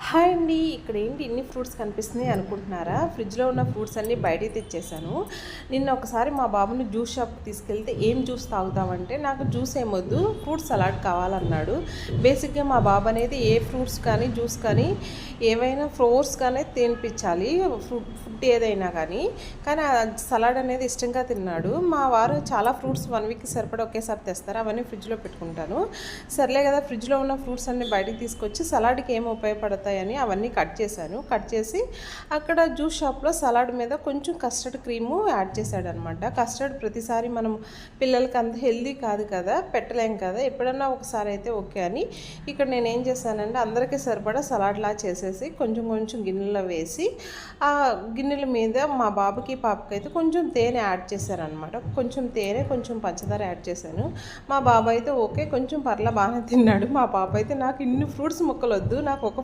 Hi అండి. ఇక్కడ ఏంటి ఇన్ని ఫ్రూట్స్ కనిపిస్తున్నాయి అనుకుంటున్నారా? ఫ్రిడ్జ్‌లో ఉన్న ఫ్రూట్స్ అన్నీ బయటికి తెచ్చేసాను. నిన్న ఒకసారి మా బాబుని జ్యూస్ షాప్‌కి తీసుకెళ్తే ఏం జ్యూస్ తాగుతావంటే, నాకు జ్యూస్ ఏమొద్దు ఫ్రూట్ సలాడ్ కావాలన్నాడు. బేసిక్‌గా మా బాబు అనేది ఏ ఫ్రూట్స్ కానీ, జ్యూస్ కానీ ఏవైనా ఫోర్స్‌గానే తినిపించాలి. ఫుడ్ ఏదైనా కానీ. కానీ ఆ సలాడ్ అనేది ఇష్టంగా తిన్నాడు. మా వారు చాలా ఫ్రూట్స్ 1 వీక్‌కి సరిపడా ఒకేసారి తెస్తారు. అవన్నీ ఫ్రిడ్జ్‌లో పెట్టుకుంటాను. సర్లే కదా ఫ్రిడ్జ్‌లో ఉన్న ఫ్రూట్స్ అన్నీ బయటికి తీసుకొచ్చి సలాడ్‌కి ఏం ఉపయోగపడతాయని అవన్నీ కట్ చేశాను. కట్ చేసి అక్కడ జ్యూస్ షాప్‌లో సలాడ్ మీద కొంచెం కస్టర్డ్ క్రీము యాడ్ చేశాడనమాట. కస్టర్డ్ ప్రతిసారి మనం పిల్లలకి అంత హెల్తీ కాదు కదా, పెట్టలేం కదా, ఎప్పుడన్నా ఒకసారి అయితే ఓకే అని ఇక్కడ నేనేం చేశానంటే అందరికీ సరిపడా సలాడ్లా చేసేసి కొంచెం కొంచెం గిన్నెలో వేసి ఆ గిన్నెల మీద మా బాబుకి పాపకి అయితే కొంచెం తేనె యాడ్ చేశాననమాట. కొంచెం తేనె కొంచెం పంచదార యాడ్ చేశాను. మా బాబు అయితే ఓకే కొంచెం బాగానే తిన్నాడు. మా పాప అయితే నాకు ఇన్ని ఫ్రూట్స్ ముక్కలొద్దు, నాకు ఒక